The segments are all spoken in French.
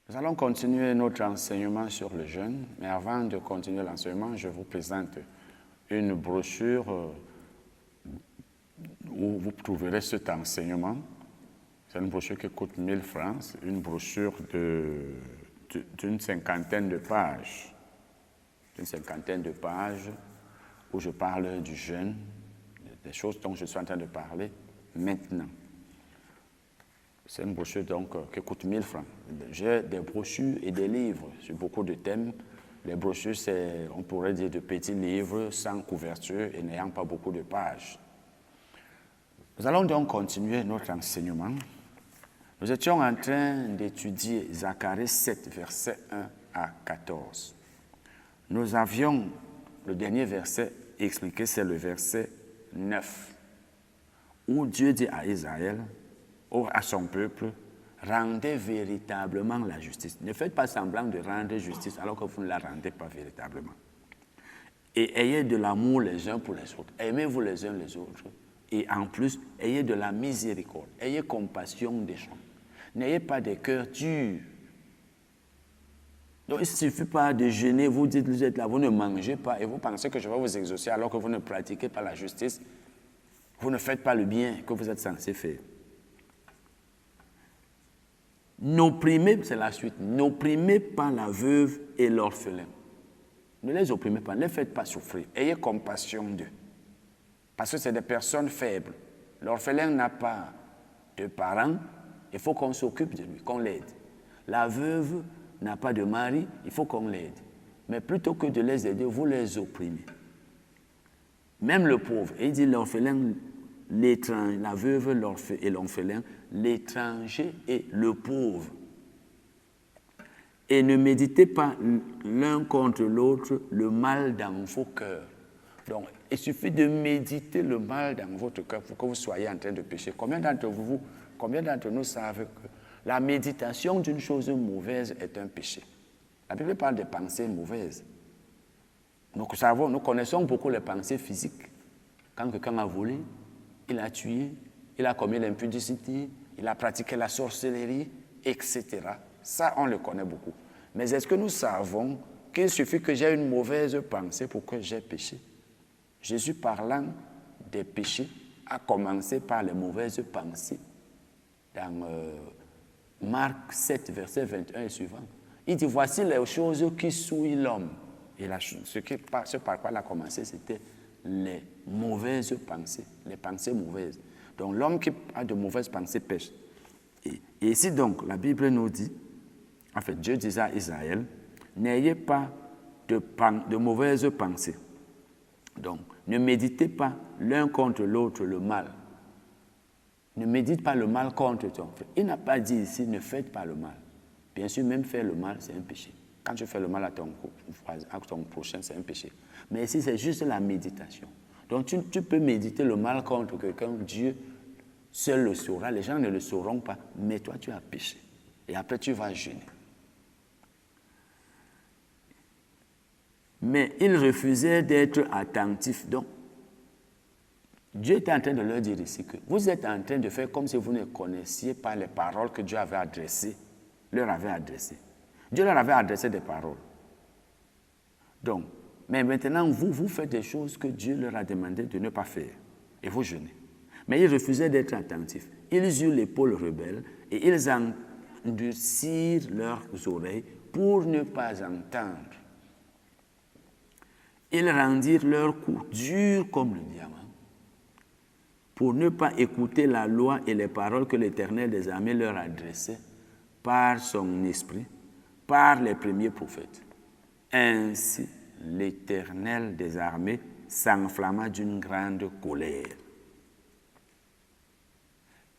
Nous allons continuer notre enseignement sur le jeûne, mais avant de continuer l'enseignement, je vous présente une brochure où vous trouverez cet enseignement. C'est une brochure qui coûte 1000 francs, une brochure d'une cinquantaine de pages. Une cinquantaine de pages où je parle du jeûne, des choses dont je suis en train de parler maintenant. C'est une brochure donc qui coûte 1000 francs. J'ai des brochures et des livres sur beaucoup de thèmes. Les brochures, c'est, on pourrait dire, de petits livres sans couverture et n'ayant pas beaucoup de pages. Nous allons donc continuer notre enseignement. Nous étions en train d'étudier Zacharie 7, versets 1 à 14. Nous avions, le dernier verset expliqué, c'est le verset 9, où Dieu dit à Israël, à son peuple, rendez véritablement la justice. Ne faites pas semblant de rendre justice alors que vous ne la rendez pas véritablement. Et ayez de l'amour les uns pour les autres. Aimez-vous les uns les autres. Et en plus, ayez de la miséricorde. Ayez compassion des gens. N'ayez pas des cœurs durs. Donc, il ne suffit pas de jeûner, vous dites, vous êtes là, vous ne mangez pas et vous pensez que je vais vous exaucer alors que vous ne pratiquez pas la justice. Vous ne faites pas le bien que vous êtes censé faire. N'opprimez, c'est la suite, n'opprimez pas la veuve et l'orphelin. Ne les opprimez pas, ne les faites pas souffrir. Ayez compassion d'eux. Parce que c'est des personnes faibles. L'orphelin n'a pas de parents, il faut qu'on s'occupe de lui, qu'on l'aide. La veuve n'a pas de mari, il faut qu'on l'aide. Mais plutôt que de les aider, vous les opprimez. Même le pauvre, il dit l'orphelin, l'étranger, la veuve et l'orphelin, l'étranger et le pauvre. Et ne méditez pas l'un contre l'autre le mal dans vos cœurs. Donc, il suffit de méditer le mal dans votre cœur pour que vous soyez en train de pécher. Combien d'entre nous savent que la méditation d'une chose mauvaise est un péché? La Bible parle des pensées mauvaises. Nous connaissons beaucoup les pensées physiques. Quand quelqu'un a volé, il a tué, il a commis l'impudicité, il a pratiqué la sorcellerie, etc. Ça, on le connaît beaucoup. Mais est-ce que nous savons qu'il suffit que j'ai une mauvaise pensée pour que j'ai péché? Jésus, parlant des péchés, a commencé par les mauvaises pensées. Dans Marc 7, verset 21 et suivant, il dit, voici les choses qui souillent l'homme. Et ce par quoi il a commencé, c'était les mauvaises pensées, les pensées mauvaises. Donc l'homme qui a de mauvaises pensées pêche. Et ici donc, la Bible nous dit, en fait, Dieu disait à Israël, n'ayez pas de mauvaises pensées. Donc, ne méditez pas l'un contre l'autre le mal. Ne médite pas le mal contre ton frère. Il n'a pas dit ici, ne faites pas le mal. Bien sûr, même faire le mal, c'est un péché. Quand tu fais le mal à ton prochain, c'est un péché. Mais ici, c'est juste la méditation. Donc, tu peux méditer le mal contre quelqu'un, Dieu seul le saura, les gens ne le sauront pas, mais toi, tu as péché. Et après, tu vas jeûner. Mais ils refusaient d'être attentifs. Donc, Dieu était en train de leur dire ici que vous êtes en train de faire comme si vous ne connaissiez pas les paroles que Dieu avait adressées, leur avait adressées. Dieu leur avait adressé des paroles. Donc, mais maintenant, vous faites des choses que Dieu leur a demandé de ne pas faire. Et vous jeûnez. Mais ils refusaient d'être attentifs. Ils eurent l'épaule rebelle et ils endurcirent leurs oreilles pour ne pas entendre. Ils rendirent leur cou dur comme le diamant pour ne pas écouter la loi et les paroles que l'Éternel des armées leur adressait par son esprit, par les premiers prophètes. Ainsi, l'Éternel des armées s'enflamma d'une grande colère.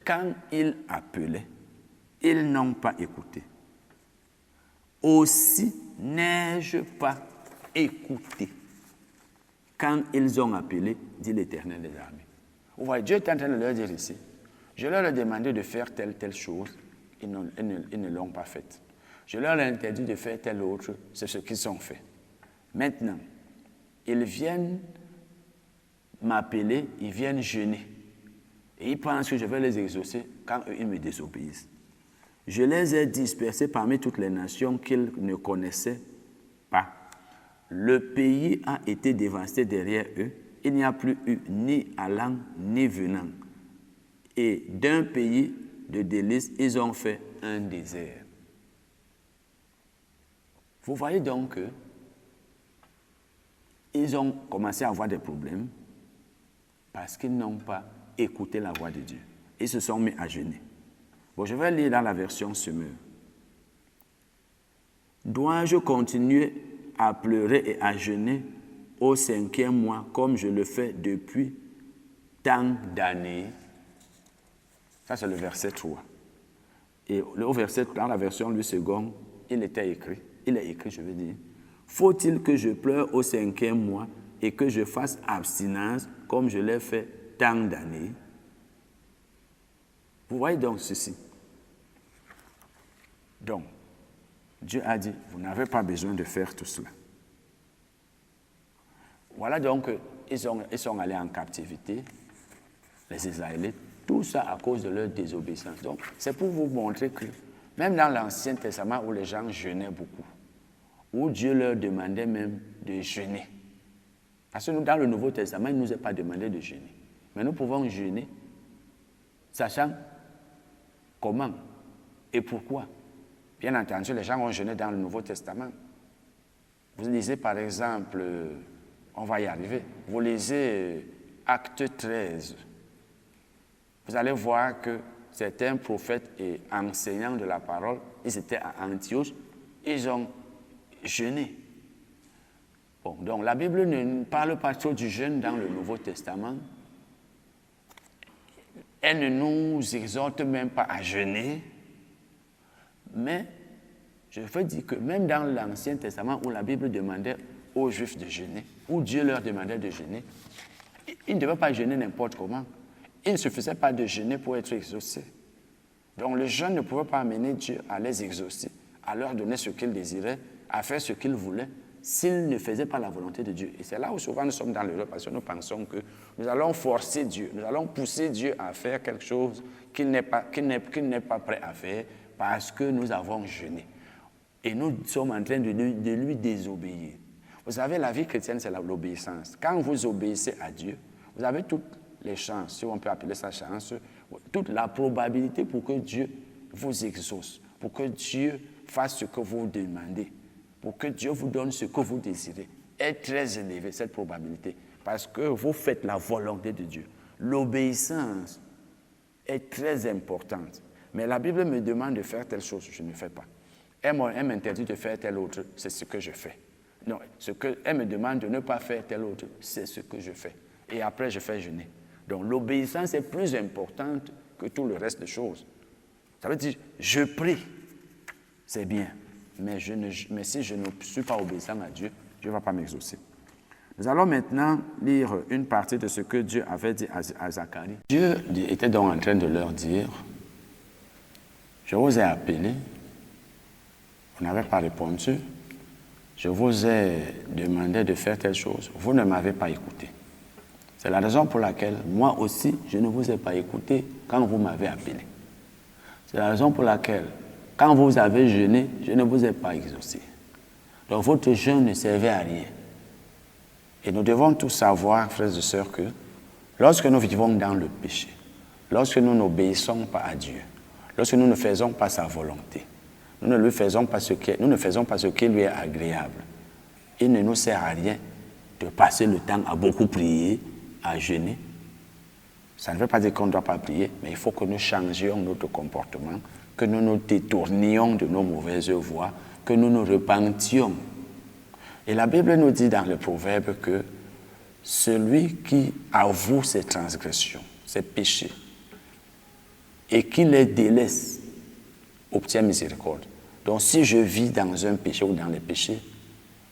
Quand il appelait, ils n'ont pas écouté. Aussi n'ai-je pas écouté. Quand ils ont appelé, dit l'Éternel des armées. Vous voyez, Dieu est en train de leur dire ici, je leur ai demandé de faire telle chose, ils ne l'ont pas faite. Je leur ai interdit de faire telle autre, c'est ce qu'ils ont fait. Maintenant, ils viennent m'appeler, ils viennent jeûner. Et ils pensent que je vais les exaucer quand eux, ils me désobéissent. Je les ai dispersés parmi toutes les nations qu'ils ne connaissaient pas. Le pays a été dévasté derrière eux. Il n'y a plus eu ni allant ni venant. Et d'un pays de délices, ils ont fait un désert. Vous voyez donc qu'ils ont commencé à avoir des problèmes parce qu'ils n'ont pas écouté la voix de Dieu. Ils se sont mis à jeûner. Bon, je vais lire dans la version Semeur. Dois-je continuer à pleurer et à jeûner au 5e mois comme je le fais depuis tant d'années? Ça, c'est le verset 3. Et au verset, dans la version Louis II, il est écrit, je veux dire, faut-il que je pleure au 5e mois et que je fasse abstinence comme je l'ai fait tant d'années? Vous voyez donc ceci. Donc, Dieu a dit, vous n'avez pas besoin de faire tout cela. Voilà donc, ils sont allés en captivité, les Israélites, tout ça à cause de leur désobéissance. Donc, c'est pour vous montrer que, même dans l'Ancien Testament où les gens jeûnaient beaucoup, où Dieu leur demandait même de jeûner. Parce que nous, dans le Nouveau Testament, il ne nous a pas demandé de jeûner. Mais nous pouvons jeûner, sachant comment et pourquoi. Bien entendu, les gens ont jeûné dans le Nouveau Testament. Vous lisez par exemple, on va y arriver, vous lisez Acte 13. Vous allez voir que certains prophètes et enseignants de la parole, ils étaient à Antioche, ils ont jeûné. Bon, donc la Bible ne parle pas trop du jeûne dans le Nouveau Testament. Elle ne nous exhorte même pas à jeûner. Mais je veux dire que même dans l'Ancien Testament où la Bible demandait aux Juifs de jeûner, où Dieu leur demandait de jeûner, ils ne devaient pas jeûner n'importe comment. Il ne suffisait pas de jeûner pour être exaucé. Donc le jeûne ne pouvait pas amener Dieu à les exaucer, à leur donner ce qu'ils désiraient, à faire ce qu'ils voulaient, s'ils ne faisaient pas la volonté de Dieu. Et c'est là où souvent nous sommes dans l'erreur, parce que nous pensons que nous allons forcer Dieu, nous allons pousser Dieu à faire quelque chose qu'il n'est pas prêt à faire, parce que nous avons jeûné. Et nous sommes en train de lui désobéir. Vous savez, la vie chrétienne, c'est l'obéissance. Quand vous obéissez à Dieu, vous avez toutes les chances, si on peut appeler ça chance, toute la probabilité pour que Dieu vous exauce, pour que Dieu fasse ce que vous demandez, pour que Dieu vous donne ce que vous désirez, est très élevée, cette probabilité, parce que vous faites la volonté de Dieu. L'obéissance est très importante. Mais la Bible me demande de faire telle chose, je ne fais pas. Elle m'interdit de faire telle autre, c'est ce que je fais. Non, elle me demande de ne pas faire telle autre, c'est ce que je fais. Et après, je fais jeûner. Donc, l'obéissance est plus importante que tout le reste des choses. Ça veut dire, je prie, c'est bien, mais si je ne suis pas obéissant à Dieu, Dieu ne va pas m'exaucer. Nous allons maintenant lire une partie de ce que Dieu avait dit à Zacharie. Dieu était donc en train de leur dire, je vous ai appelé, vous n'avez pas répondu, je vous ai demandé de faire telle chose, vous ne m'avez pas écouté. C'est la raison pour laquelle, moi aussi, je ne vous ai pas écouté quand vous m'avez appelé. C'est la raison pour laquelle, quand vous avez jeûné, je ne vous ai pas exaucé. Donc votre jeûne ne servait à rien. Et nous devons tous savoir, frères et sœurs, que lorsque nous vivons dans le péché, lorsque nous n'obéissons pas à Dieu, lorsque nous ne faisons pas sa volonté, nous ne faisons pas ce qui lui est agréable, il ne nous sert à rien de passer le temps à beaucoup prier, à jeûner. Ça ne veut pas dire qu'on ne doit pas prier, mais il faut que nous changions notre comportement, que nous nous détournions de nos mauvaises voies, que nous nous repentions. Et la Bible nous dit dans le Proverbe que celui qui avoue ses transgressions, ses péchés, et qui les délaisse, obtient miséricorde. Donc si je vis dans un péché ou dans les péchés,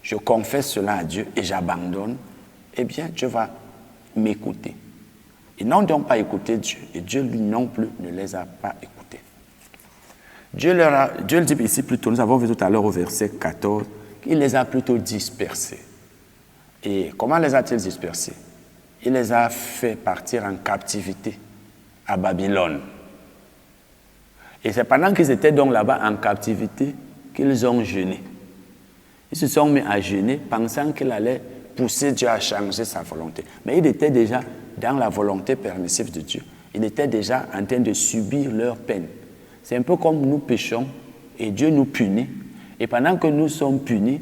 je confesse cela à Dieu et j'abandonne, eh bien Dieu va m'écouter. Ils n'ont donc pas écouté Dieu, et Dieu lui non plus ne les a pas écoutés. Dieu le dit ici plutôt, nous avons vu tout à l'heure au verset 14, qu'il les a plutôt dispersés. Et comment les a-t-il dispersés? Il les a fait partir en captivité à Babylone. Et c'est pendant qu'ils étaient donc là-bas en captivité qu'ils ont jeûné. Ils se sont mis à jeûner pensant qu'il allait pousser Dieu à changer sa volonté. Mais il était déjà dans la volonté permissive de Dieu. Il était déjà en train de subir leur peine. C'est un peu comme nous péchons et Dieu nous punit. Et pendant que nous sommes punis,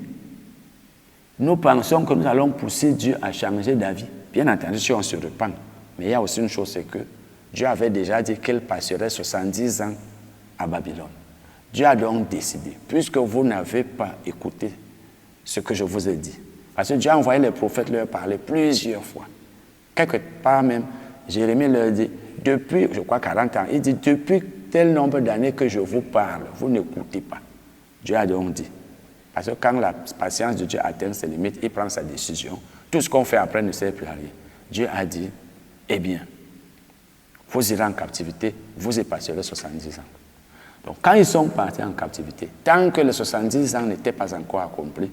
nous pensons que nous allons pousser Dieu à changer d'avis. Bien entendu, si on se repent. Mais il y a aussi une chose, c'est que Dieu avait déjà dit qu'il passerait 70 ans à Babylone. Dieu a donc décidé, puisque vous n'avez pas écouté ce que je vous ai dit, parce que Dieu a envoyé les prophètes leur parler plusieurs fois. Quelque part même, Jérémie leur dit, depuis, je crois 40 ans, il dit, depuis tel nombre d'années que je vous parle, vous n'écoutez pas. Dieu a donc dit, parce que quand la patience de Dieu atteint ses limites, il prend sa décision. Tout ce qu'on fait après ne sert plus à rien. Dieu a dit, eh bien, vous irez en captivité, vous y passerez 70 ans. Donc, quand ils sont partis en captivité, tant que les 70 ans n'étaient pas encore accomplis,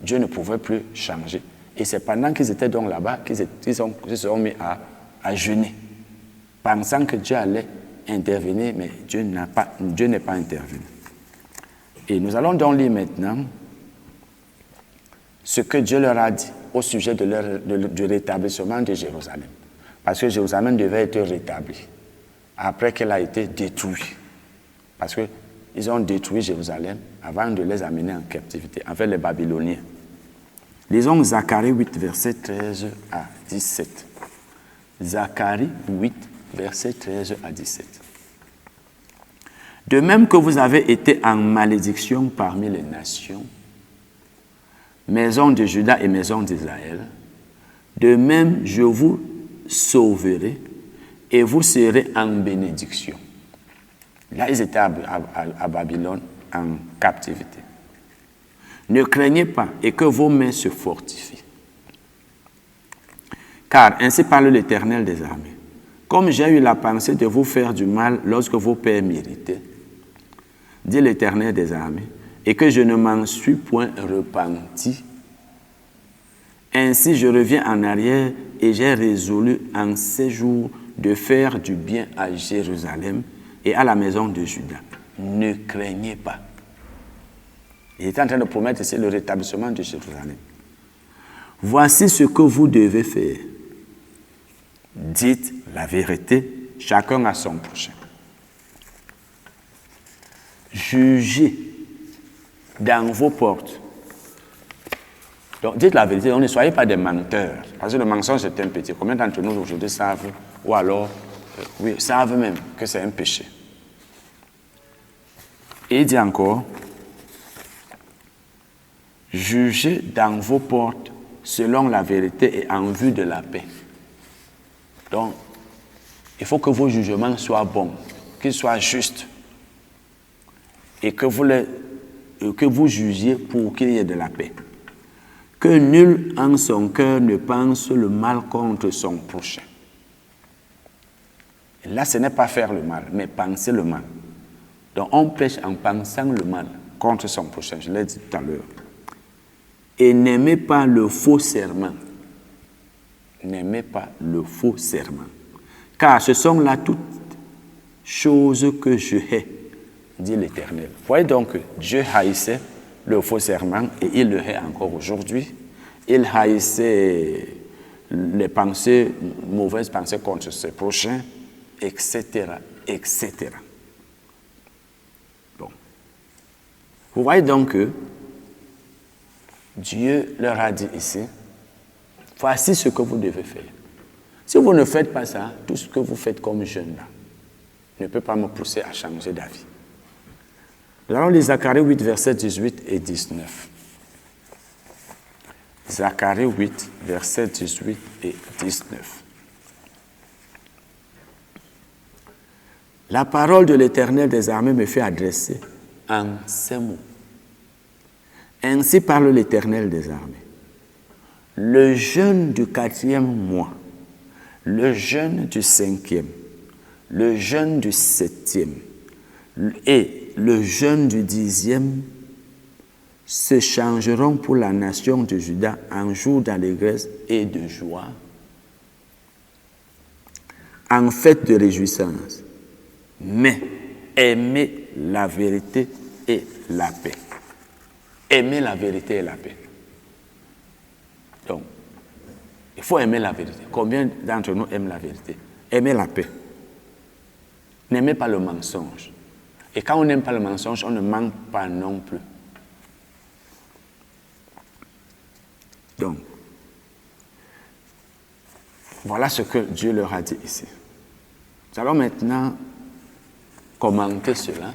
Dieu ne pouvait plus changer. Et c'est pendant qu'ils étaient donc là-bas qu'ils se sont mis à jeûner, pensant que Dieu allait intervenir, mais Dieu n'est pas intervenu. Et nous allons donc lire maintenant ce que Dieu leur a dit au sujet du rétablissement de Jérusalem. Parce que Jérusalem devait être rétablie après qu'elle a été détruite. Parce qu'ils ont détruit Jérusalem avant de les amener en captivité avec les Babyloniens. Lisons Zacharie 8, verset 13 à 17. Zacharie 8, verset 13 à 17. De même que vous avez été en malédiction parmi les nations, maison de Juda et maison d'Israël, de même je vous sauverai et vous serez en bénédiction. Là, ils étaient à Babylone en captivité. Ne craignez pas et que vos mains se fortifient. Car ainsi parle l'Éternel des armées. Comme j'ai eu la pensée de vous faire du mal lorsque vos pères m'irritaient, dit l'Éternel des armées, et que je ne m'en suis point repenti, ainsi je reviens en arrière et j'ai résolu en ces jours de faire du bien à Jérusalem et à la maison de Juda. Ne craignez pas. Il est en train de promettre ici le rétablissement de Jérusalem. Voici ce que vous devez faire. Dites la vérité, chacun à son prochain. Jugez dans vos portes. Donc, dites la vérité, ne soyez pas des menteurs. Parce que le mensonge est un péché. Combien d'entre nous aujourd'hui savent, ou alors, savent même que c'est un péché. Et il dit encore, jugez dans vos portes selon la vérité et en vue de la paix. Donc, il faut que vos jugements soient bons, qu'ils soient justes, et que vous jugiez pour qu'il y ait de la paix. Que nul en son cœur ne pense le mal contre son prochain. Et là, ce n'est pas faire le mal, mais penser le mal. Donc, on pêche en pensant le mal contre son prochain, je l'ai dit tout à l'heure. Et n'aimez pas le faux serment. N'aimez pas le faux serment. Car ce sont là toutes choses que je hais, dit l'Éternel. Vous voyez donc que Dieu haïssait le faux serment et il le hait encore aujourd'hui. Il haïssait les pensées, mauvaises pensées contre ses prochains, etc., etc. Bon. Vous voyez donc que Dieu leur a dit ici, voici ce que vous devez faire. Si vous ne faites pas ça, tout ce que vous faites comme jeune là ne peut pas me pousser à changer d'avis. Nous allons lire Zacharie 8, versets 18 et 19. Zacharie 8, versets 18 et 19. La parole de l'Éternel des armées me fait adresser en ces mots. Ainsi parle l'Éternel des armées. Le jeûne du 4e mois, le jeûne du 5e, le jeûne du 7e et le jeûne du 10e se changeront pour la nation de Juda en jour d'allégresse et de joie, en fête de réjouissance. Mais aimer la vérité et la paix. Aimer la vérité et la paix. Donc, il faut aimer la vérité. Combien d'entre nous aiment la vérité? Aimer la paix. N'aimez pas le mensonge. Et quand on n'aime pas le mensonge, on ne ment pas non plus. Donc, voilà ce que Dieu leur a dit ici. Nous allons maintenant commenter cela,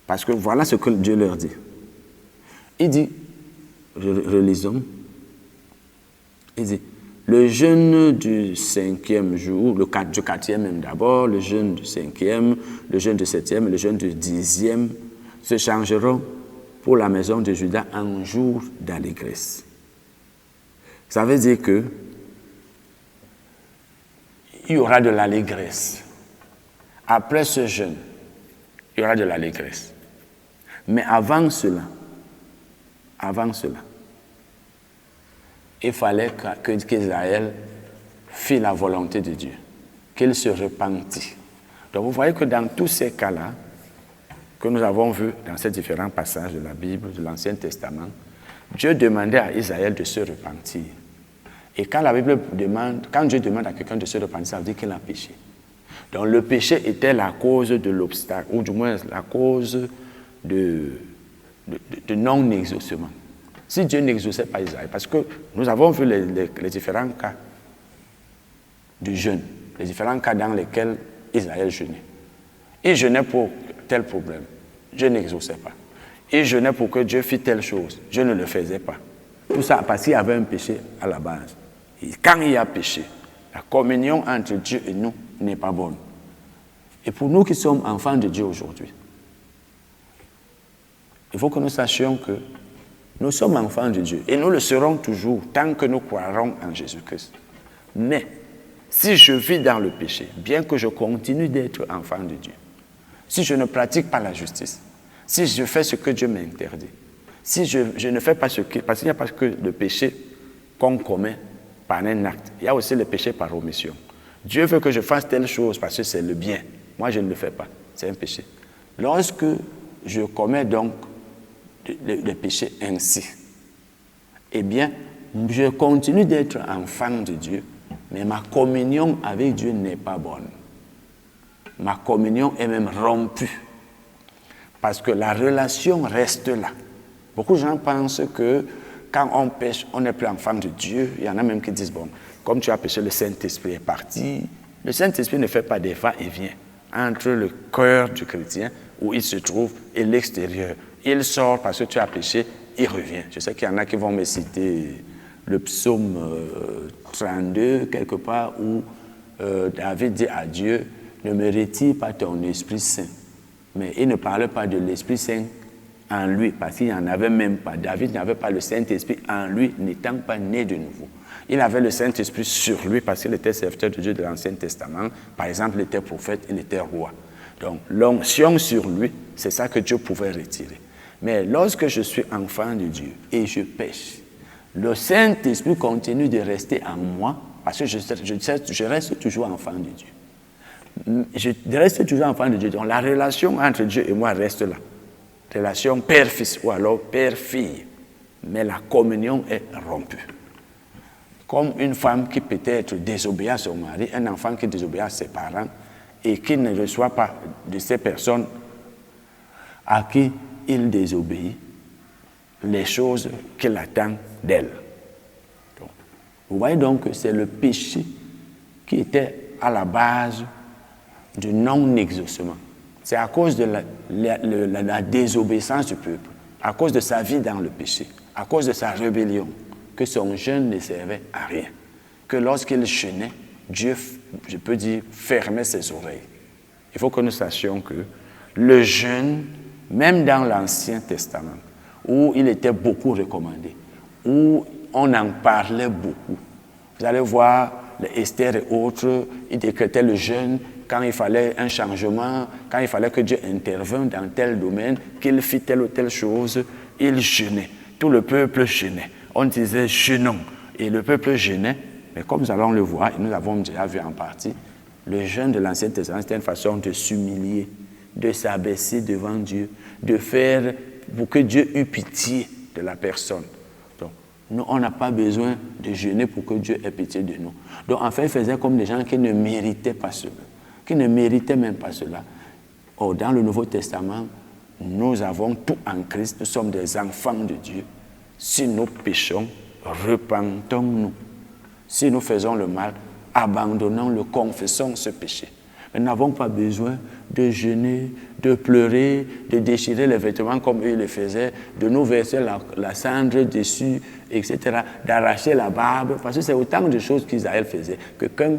parce que voilà ce que Dieu leur dit. Il dit, relisons, il dit, le jeûne du 5e jour, du 4e même d'abord, le jeûne du 5e, le jeûne du 7e, le jeûne du 10e se changeront pour la maison de Juda en jour d'allégresse. Ça veut dire que il y aura de l'allégresse. Après ce jeûne, il y aura de l'allégresse. Mais avant cela, il fallait qu'Israël fit la volonté de Dieu, qu'il se repentit. Donc vous voyez que dans tous ces cas-là, que nous avons vus dans ces différents passages de la Bible, de l'Ancien Testament, Dieu demandait à Israël de se repentir. Et quand la Bible demande, quand Dieu demande à quelqu'un de se repentir, ça veut dire qu'il a péché. Donc le péché était la cause de l'obstacle, ou du moins la cause de non-exaucement. Si Dieu n'exauçait pas Israël, parce que nous avons vu les différents cas du jeûne, les différents cas dans lesquels Israël jeûnait. Il jeûnait pour tel problème, Dieu n'exauçait pas. Il jeûnait pour que Dieu fît telle chose, Dieu ne le faisait pas. Tout ça parce qu'il y avait un péché à la base. Et quand il y a péché, la communion entre Dieu et nous n'est pas bonne. Et pour nous qui sommes enfants de Dieu aujourd'hui, il faut que nous sachions que nous sommes enfants de Dieu et nous le serons toujours tant que nous croirons en Jésus-Christ. Mais si je vis dans le péché, bien que je continue d'être enfant de Dieu, si je ne pratique pas la justice, si je fais ce que Dieu m'interdit, si je ne fais pas ce que... Parce qu'il n'y a pas que le péché qu'on commet par un acte, il y a aussi le péché par omission. Dieu veut que je fasse telle chose parce que c'est le bien. Moi, je ne le fais pas. C'est un péché. Lorsque je commets donc le péché ainsi, eh bien, je continue d'être enfant de Dieu, mais ma communion avec Dieu n'est pas bonne. Ma communion est même rompue. Parce que la relation reste là. Beaucoup de gens pensent que quand on pêche, on n'est plus enfant de Dieu. Il y en a même qui disent, bon, comme tu as péché, le Saint-Esprit est parti. Le Saint-Esprit ne fait pas des va-et-vient entre le cœur du chrétien, où il se trouve, et l'extérieur. Il sort parce que tu as péché, il revient. Je sais qu'il y en a qui vont me citer le psaume 32, quelque part, où David dit à Dieu, ne me retire pas ton Esprit Saint. Mais il ne parlait pas de l'Esprit Saint en lui, parce qu'il n'y en avait même pas. David n'avait pas le Saint-Esprit en lui, n'étant pas né de nouveau. Il avait le Saint-Esprit sur lui, parce qu'il était serviteur de Dieu de l'Ancien Testament. Par exemple, il était prophète, il était roi. Donc, l'onction sur lui, c'est ça que Dieu pouvait retirer. Mais lorsque je suis enfant de Dieu et je pêche, le Saint-Esprit continue de rester en moi, parce que je reste toujours enfant de Dieu. Je reste toujours enfant de Dieu. Donc la relation entre Dieu et moi reste là. Relation père-fils ou alors père-fille. Mais la communion est rompue. Comme une femme qui peut-être désobéit à son mari, un enfant qui désobéit à ses parents et qui ne reçoit pas de ces personnes à qui il désobéit les choses qu'il attend d'elle. Vous voyez donc que c'est le péché qui était à la base du non-exaucement. C'est à cause de la désobéissance du peuple, à cause de sa vie dans le péché, à cause de sa rébellion, que son jeûne ne servait à rien. Que lorsqu'il jeûnait, Dieu, je peux dire, fermait ses oreilles. Il faut que nous sachions que le jeûne, même dans l'Ancien Testament, où il était beaucoup recommandé, où on en parlait beaucoup. Vous allez voir, les Esther et autres, ils décrétaient le jeûne quand il fallait un changement, quand il fallait que Dieu intervienne dans tel domaine, qu'il fit telle ou telle chose, il jeûnait. Tout le peuple jeûnait. On disait jeûnons. Et le peuple jeûnait, mais comme nous allons le voir, et nous l'avons déjà vu en partie, le jeûne de l'Ancien Testament, c'était une façon de s'humilier, de s'abaisser devant Dieu, de faire pour que Dieu eût pitié de la personne. Donc, nous, on n'a pas besoin de jeûner pour que Dieu ait pitié de nous. Donc, en fait, ils faisaient comme des gens qui ne méritaient pas cela, qui ne méritaient même pas cela. Or, dans le Nouveau Testament, nous avons tout en Christ, nous sommes des enfants de Dieu. Si nous péchons, repentons-nous. Si nous faisons le mal, abandonnons-le, confessons ce péché. Nous n'avons pas besoin de jeûner, de pleurer, de déchirer les vêtements comme eux le faisaient, de nous verser la cendre dessus, etc., d'arracher la barbe, parce que c'est autant de choses qu'Israël faisait, que quand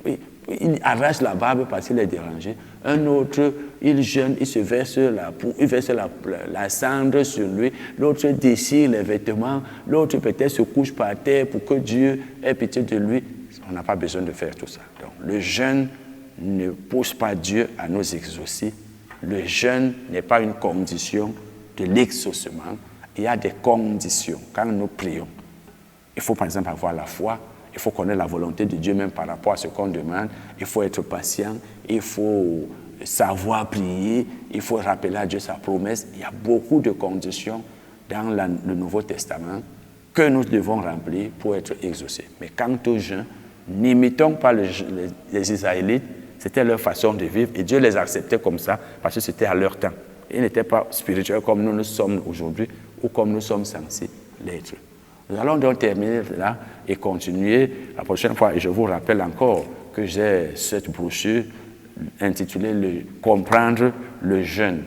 il arrache la barbe parce qu'il est dérangé, un autre, il jeûne, il se verse la cendre sur lui, l'autre déchire les vêtements, l'autre peut-être se couche par terre pour que Dieu ait pitié de lui. On n'a pas besoin de faire tout ça. Donc, le jeûne ne pousse pas Dieu à nous exaucer. Le jeûne n'est pas une condition de l'exaucement. Il y a des conditions quand nous prions. Il faut par exemple avoir la foi. Il faut connaître la volonté de Dieu même par rapport à ce qu'on demande. Il faut être patient. Il faut savoir prier. Il faut rappeler à Dieu sa promesse. Il y a beaucoup de conditions dans le Nouveau Testament que nous devons remplir pour être exaucés. Mais quant au jeûne, n'imitons pas les Israélites. C'était leur façon de vivre et Dieu les acceptait comme ça parce que c'était à leur temps. Ils n'étaient pas spirituels comme nous sommes aujourd'hui ou comme nous sommes censés l'être. Nous allons donc terminer là et continuer la prochaine fois. Et je vous rappelle encore que j'ai cette brochure intitulée « Comprendre le jeûne ».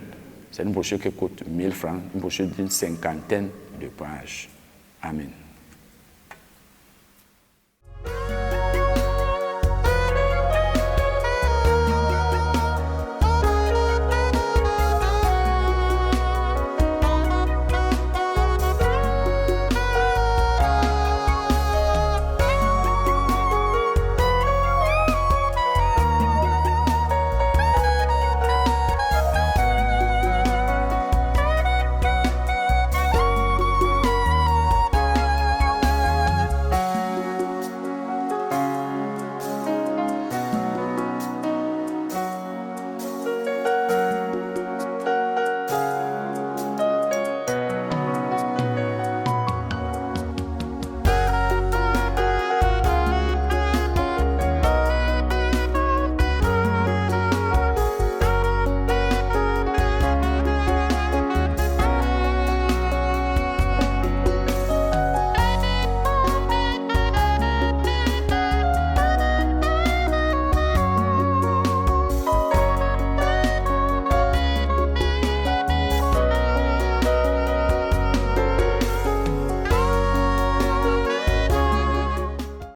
C'est une brochure qui coûte 1000 francs, une brochure d'une 50aine de pages. Amen.